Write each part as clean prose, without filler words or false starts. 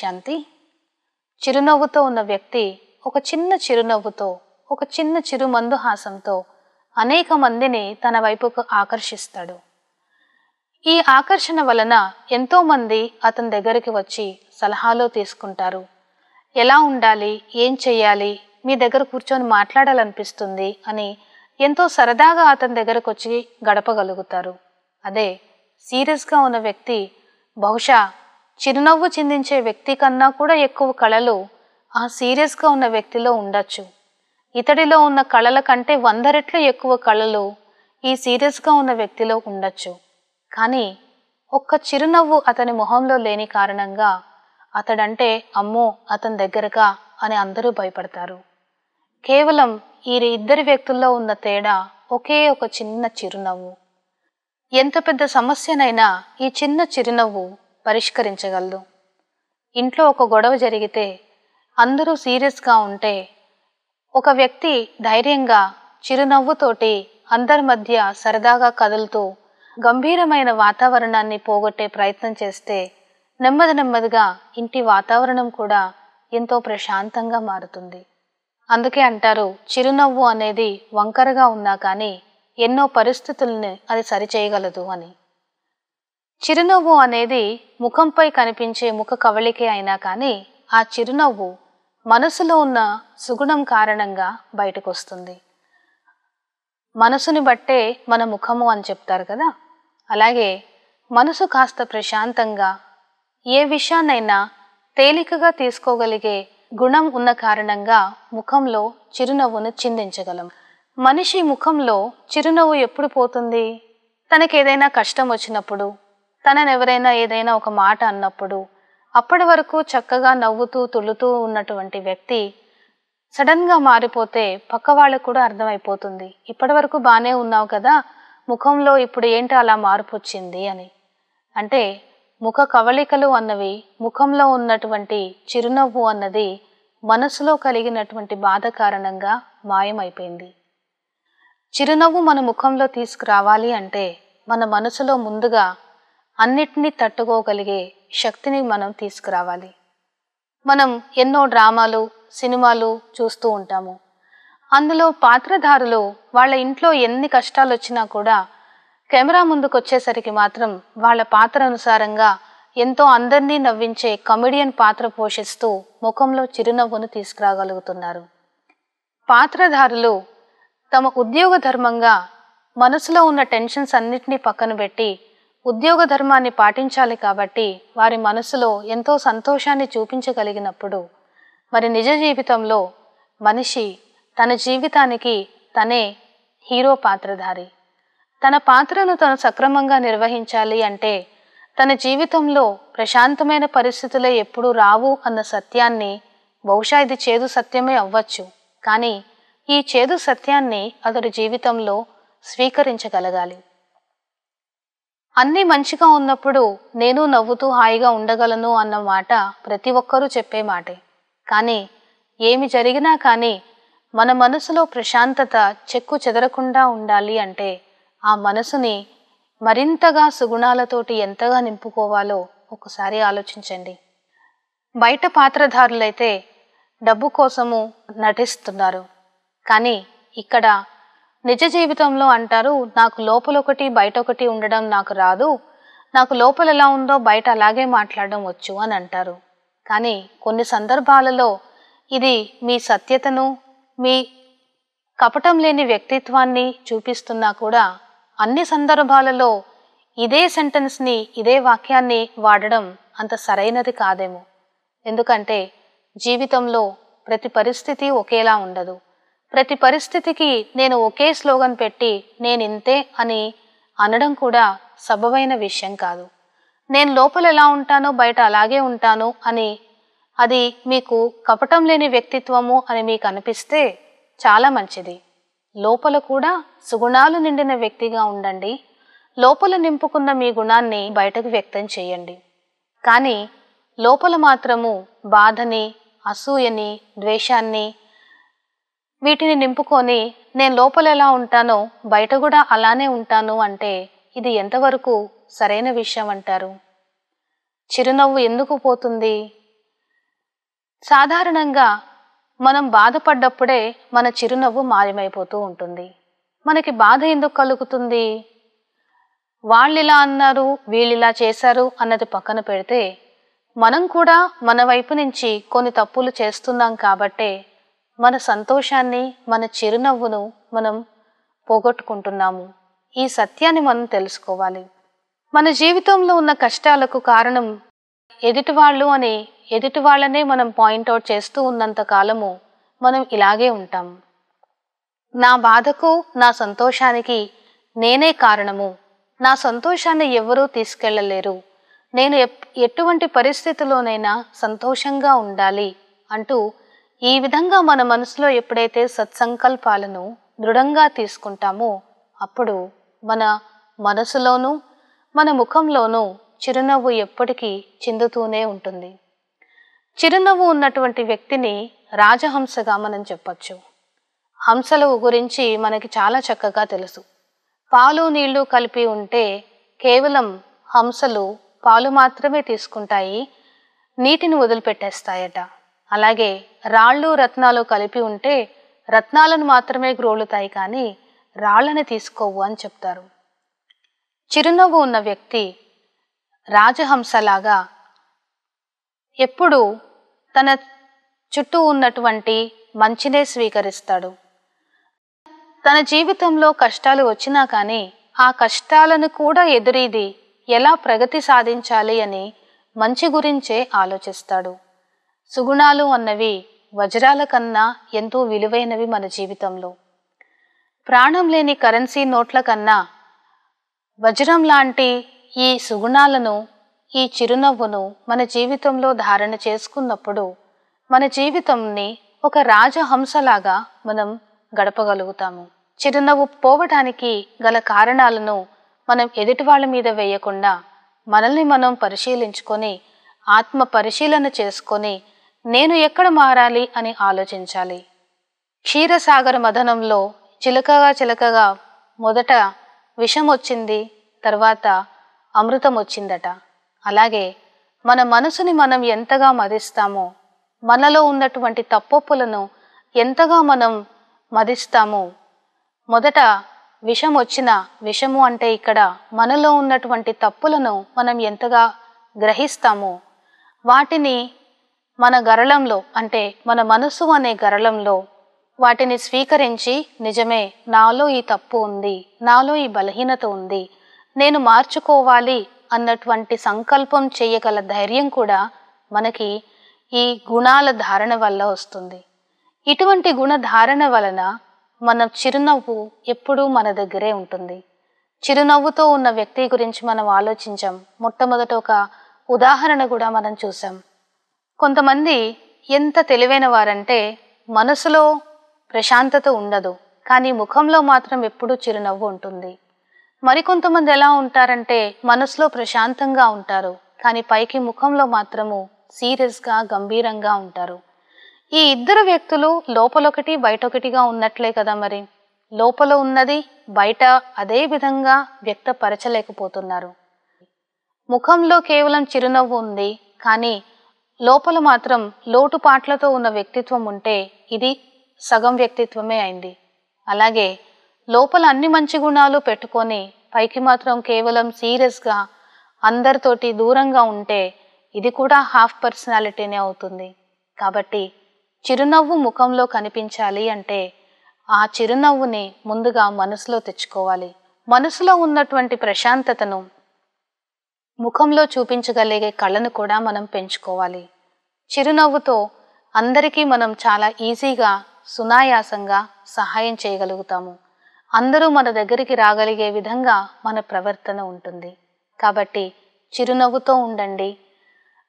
శాంతి. చిరునవ్వుతో ఉన్న వ్యక్తి ఒక చిన్న చిరునవ్వుతో, ఒక చిన్న చిరుమందుహాసంతో అనేక మందిని తన వైపుకు ఆకర్షిస్తాడు. ఈ ఆకర్షణ వలన ఎంతో మంది అతని దగ్గరికి వచ్చి సలహాలు తీసుకుంటారు. ఎలా ఉండాలి, ఏం చెయ్యాలి, మీ దగ్గర కూర్చొని మాట్లాడాలనిపిస్తుంది అని ఎంతో సరదాగా అతని దగ్గరకు వచ్చి గడపగలుగుతారు. అదే సీరియస్గా ఉన్న వ్యక్తి బహుశా చిరునవ్వు చిందించే వ్యక్తి కన్నా కూడా ఎక్కువ కళలు ఆ సీరియస్గా ఉన్న వ్యక్తిలో ఉండొచ్చు. ఇతడిలో ఉన్న కళల కంటే 100 రెట్లు ఎక్కువ కళలు ఈ సీరియస్గా ఉన్న వ్యక్తిలో ఉండొచ్చు. కానీ ఒక్క చిరునవ్వు అతని మొహంలో లేని కారణంగా అతడంటే అమ్మో అతని దగ్గరగా అని అందరూ భయపడతారు. కేవలం ఈ ఇద్దరి వ్యక్తుల్లో ఉన్న తేడా ఒకే ఒక చిన్న చిరునవ్వు. ఎంత పెద్ద సమస్యనైనా ఈ చిన్న చిరునవ్వు పరిష్కరించగలదు. ఇంట్లో ఒక గొడవ జరిగితే అందరూ సీరియస్గా ఉంటే ఒక వ్యక్తి ధైర్యంగా చిరునవ్వుతోటి అందరి మధ్య సరదాగా కదులుతూ గంభీరమైన వాతావరణాన్ని పోగొట్టే ప్రయత్నం చేస్తే నెమ్మదిగా ఇంటి వాతావరణం కూడా ఎంతో ప్రశాంతంగా మారుతుంది. అందుకే అంటారు, చిరునవ్వు అనేది వంకరగా ఉన్నా కానీ ఎన్నో పరిస్థితుల్ని అది సరిచేయగలదు అని. చిరునవ్వు అనేది ముఖంపై కనిపించే ముఖ కవళికే అయినా కానీ ఆ చిరునవ్వు మనసులో ఉన్న సుగుణం కారణంగా బయటకు వస్తుంది. మనసుని బట్టే మన ముఖము అని చెప్తారు కదా. అలాగే మనసు కాస్త ప్రశాంతంగా ఏ విషయాన్నైనా తేలికగా తీసుకోగలిగే గుణం ఉన్న కారణంగా ముఖంలో చిరునవ్వును చిందించగలం. మనిషి ముఖంలో చిరునవ్వు ఎప్పుడు పోతుంది? తనకేదైనా కష్టం వచ్చినప్పుడు, తననెవరైనా ఏదైనా ఒక మాట అన్నప్పుడు, అప్పటి వరకు చక్కగా నవ్వుతూ తుళ్ళుతూ ఉన్నటువంటి వ్యక్తి సడన్గా మారిపోతే పక్క వాళ్ళకు కూడా అర్థమైపోతుంది, ఇప్పటి వరకు బాగానే ఉన్నావు కదా, ముఖంలో ఇప్పుడు ఏంటి అలా మార్పు వచ్చింది అని. అంటే ముఖ కవళికలు అన్నవి, ముఖంలో ఉన్నటువంటి చిరునవ్వు అన్నది మనసులో కలిగినటువంటి బాధ కారణంగా మాయమైపోయింది. చిరునవ్వు మన ముఖంలో తీసుకురావాలి అంటే మన మనసులో ముందుగా అన్నిటినీ తట్టుకోగలిగే శక్తిని మనం తీసుకురావాలి. మనం ఎన్నో డ్రామాలు, సినిమాలు చూస్తూ ఉంటాము. అందులో పాత్రధారులు వాళ్ళ ఇంట్లో ఎన్ని కష్టాలు వచ్చినా కూడా కెమెరా ముందుకు వచ్చేసరికి మాత్రం వాళ్ళ పాత్ర అనుసారంగా ఎంతో అందరినీ నవ్వించే కమెడియన్ పాత్ర పోషిస్తూ ముఖంలో చిరునవ్వును తీసుకురాగలుగుతున్నారు. పాత్రధారులు తమ ఉద్యోగ ధర్మంగా మనసులో ఉన్న టెన్షన్స్ అన్నిటినీ పక్కన పెట్టి ఉద్యోగ ధర్మాన్ని పాటించాలి కాబట్టి వారి మనసులో ఎంతో సంతోషాన్ని చూపించగలిగినప్పుడు మరి నిజ జీవితంలో మనిషి తన జీవితానికి తనే హీరో పాత్రధారి. తన పాత్రను తను సక్రమంగా నిర్వహించాలి అంటే తన జీవితంలో ప్రశాంతమైన పరిస్థితులే ఎప్పుడూ రావు అన్న సత్యాన్ని, బహుశా ఇది చేదు సత్యమే అవ్వచ్చు, కానీ ఈ చేదు సత్యాన్ని అతడి జీవితంలో స్వీకరించగలగాలి. అన్నీ మంచిగా ఉన్నప్పుడు నేను నవ్వుతూ హాయిగా ఉండగలను అన్న మాట ప్రతి ఒక్కరూ చెప్పే మాటే. కానీ ఏమి జరిగినా కానీ మన మనసులో ప్రశాంతత చెక్కు చెదరకుండా ఉండాలి అంటే ఆ మనసుని మరింతగా సుగుణాలతోటి ఎంతగా నింపుకోవాలో ఒకసారి ఆలోచించండి. బయట పాత్రధారులైతే డబ్బు కోసము నటిస్తున్నారు. కానీ ఇక్కడ నిజ జీవితంలో అంటారు, నాకు లోపలొకటి బయటొకటి ఉండడం నాకు రాదు, నాకు లోపల ఎలా ఉందో బయట అలాగే మాట్లాడడం వచ్చు అని అంటారు. కానీ కొన్ని సందర్భాలలో ఇది మీ సత్యతను, మీ కపటం లేని వ్యక్తిత్వాన్ని చూపిస్తున్నా కూడా అన్ని సందర్భాలలో ఇదే సెంటెన్స్ని, ఇదే వాక్యాన్ని వాడడం అంత సరైనది కాదేమో. ఎందుకంటే జీవితంలో ప్రతి పరిస్థితి ఒకేలా ఉండదు. ప్రతి పరిస్థితికి నేను ఒకే స్లోగన్ పెట్టి నేనింతే అని అనడం కూడా సబబైన విషయం కాదు. నేను లోపల ఎలా ఉంటానో బయట అలాగే ఉంటాను అని, అది మీకు కపటం లేని వ్యక్తిత్వము అని మీకు అనిపిస్తే చాలా మంచిది. లోపల కూడా సుగుణాలు నిండిన వ్యక్తిగా ఉండండి. లోపల నింపుకున్న మీ గుణాన్ని బయటకు వ్యక్తం చేయండి. కానీ లోపల మాత్రము బాధని, అసూయని, ద్వేషాన్ని వీటిని నింపుకొని నేను లోపల ఎలా ఉంటానో బయట కూడా అలానే ఉంటాను అంటే ఇది ఎంతవరకు సరైన విషయం అంటారు? చిరునవ్వు ఎందుకు పోతుంది? సాధారణంగా మనం బాధపడ్డప్పుడే మన చిరునవ్వు మాయమైపోతూ ఉంటుంది. మనకి బాధ ఎందుకు కలుగుతుంది? వాళ్ళిలా అన్నారు, వీళ్ళిలా చేశారు అన్నది పక్కన పెడితే, మనం కూడా మన వైపు నుంచి కొన్ని తప్పులు చేస్తున్నాం కాబట్టే మన సంతోషాన్ని, మన చిరునవ్వును మనం పోగొట్టుకుంటున్నాము. ఈ సత్యాన్ని మనం తెలుసుకోవాలి. మన జీవితంలో ఉన్న కష్టాలకు కారణం ఎదుటివాళ్ళు అని ఎదుటి వాళ్ళనే మనం పాయింట్అవుట్ చేస్తూ ఉన్నంత కాలము మనం ఇలాగే ఉంటాం. నా బాధకు, నా సంతోషానికి నేనే కారణము, నా సంతోషాన్ని ఎవరూ తీసుకెళ్ళలేరు, నేను ఎటువంటి పరిస్థితిలోనైనా సంతోషంగా ఉండాలి అంటూ ఈ విధంగా మన మనసులో ఎప్పుడైతే సత్సంకల్పాలను దృఢంగా తీసుకుంటామో అప్పుడు మన మనసులోనూ మన ముఖంలోనూ చిరునవ్వు ఎప్పటికీ చిందుతూనే ఉంటుంది. చిరునవ్వు ఉన్నటువంటి వ్యక్తిని రాజహంసగా మనం చెప్పచ్చు. హంసల గురించి మనకి చాలా చక్కగా తెలుసు. పాలు నీళ్లు కలిపి ఉంటే కేవలం హంసలు పాలు మాత్రమే తీసుకుంటాయి, నీటిని వదిలిపెట్టేస్తాయట. అలాగే రాళ్ళు రత్నాలు కలిపి ఉంటే రత్నాలను మాత్రమే గ్రోలుతాయి, కానీ రాళ్ళని తీసుకోవు అని చెప్తారు. చిరునవ్వు ఉన్న వ్యక్తి రాజహంసలాగా ఎప్పుడూ తన చుట్టూ ఉన్నటువంటి మంచినే స్వీకరిస్తాడు. తన జీవితంలో కష్టాలు వచ్చినా కానీ ఆ కష్టాలను కూడా ఎదురీది ఎలా ప్రగతి సాధించాలి అని మంచి గురించే ఆలోచిస్తాడు. సుగుణాలు అన్నవి వజ్రాల కన్నా ఎంతో విలువైనవి మన జీవితంలో. ప్రాణం లేని కరెన్సీ నోట్ల కన్నా వజ్రం లాంటి ఈ సుగుణాలను, ఈ చిరునవ్వును మన జీవితంలో ధారణ చేసుకున్నప్పుడు మన జీవితంని ఒక రాజహంసలాగా మనం గడపగలుగుతాము. చిరునవ్వు పోవటానికి గల కారణాలను మనం ఎదుటి వాళ్ళ మీద వేయకుండా మనల్ని మనం పరిశీలించుకొని ఆత్మ పరిశీలన చేసుకొని నేను ఎక్కడ మారాలి అని ఆలోచించాలి. క్షీరసాగర మథనంలో చిలకగా మొదట విషం వచ్చింది, తర్వాత అమృతం వచ్చిందట. అలాగే మన మనసుని మనం ఎంతగా మదిస్తామో, మనలో ఉన్నటువంటి తప్పొప్పులను ఎంతగా మనం మదిస్తామో, మొదట విషం వచ్చిన విషము అంటే ఇక్కడ మనలో ఉన్నటువంటి తప్పులను మనం ఎంతగా గ్రహిస్తామో వాటిని మన గరళంలో అంటే మన మనసు అనే గరళంలో వాటిని స్వీకరించి నిజమే, నాలో ఈ తప్పు ఉంది, నాలో ఈ బలహీనత ఉంది, నేను మార్చుకోవాలి అన్నటువంటి సంకల్పం చేయగల ధైర్యం కూడా మనకి ఈ గుణాల ధారణ వల్ల వస్తుంది. ఇటువంటి గుణధారణ వలన మన చిరునవ్వు ఎప్పుడూ మన దగ్గరే ఉంటుంది. చిరునవ్వుతో ఉన్న వ్యక్తి గురించి మనం ఆలోచించాం. మొట్టమొదట ఒక ఉదాహరణ కూడా మనం చూసాం. కొంతమంది ఎంత తెలివైన వారంటే మనసులో ప్రశాంతత ఉండదు, కానీ ముఖంలో మాత్రం ఎప్పుడూ చిరునవ్వు ఉంటుంది. మరికొంతమంది ఎలా ఉంటారంటే మనసులో ప్రశాంతంగా ఉంటారు, కానీ పైకి ముఖంలో మాత్రము సీరియస్గా గంభీరంగా ఉంటారు. ఈ ఇద్దరు వ్యక్తులు లోపలొకటి బయటొకటిగా ఉన్నట్లే కదా. మరి లోపల ఉన్నది బయట అదే విధంగా వ్యక్తపరచలేకపోతున్నారు. ముఖంలో కేవలం చిరునవ్వు ఉంది, కానీ లోపల మాత్రం లోటుపాట్లతో ఉన్న వ్యక్తిత్వం ఉంటే ఇది సగం వ్యక్తిత్వమే అయింది. అలాగే లోపల అన్ని మంచి గుణాలు పెట్టుకొని పైకి మాత్రం కేవలం సీరియస్గా అందరితోటి దూరంగా ఉంటే ఇది కూడా హాఫ్ పర్సనాలిటీనే అవుతుంది. కాబట్టి చిరునవ్వు ముఖంలో కనిపించాలి అంటే ఆ చిరునవ్వుని ముందుగా మనసులో తెచ్చుకోవాలి. మనసులో ఉన్నటువంటి ప్రశాంతతను ముఖంలో చూపించగలిగే కళను కూడా మనం పెంచుకోవాలి. చిరునవ్వుతో అందరికీ మనం చాలా ఈజీగా సునాయాసంగా సహాయం చేయగలుగుతాము. అందరూ మన దగ్గరికి రాగలిగే విధంగా మన ప్రవర్తన ఉంటుంది. కాబట్టి చిరునవ్వుతో ఉండండి,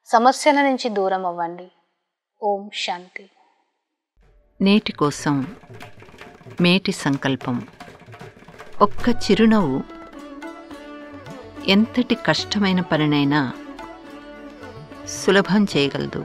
సమస్యల నుంచి దూరం అవ్వండి. ఓం శాంతి. నేటి కోసం మేటి సంకల్పం. ఒక్క చిరునవ్వు ఎంతటి కష్టమైన పనినైనా సులభం చేయగలదు.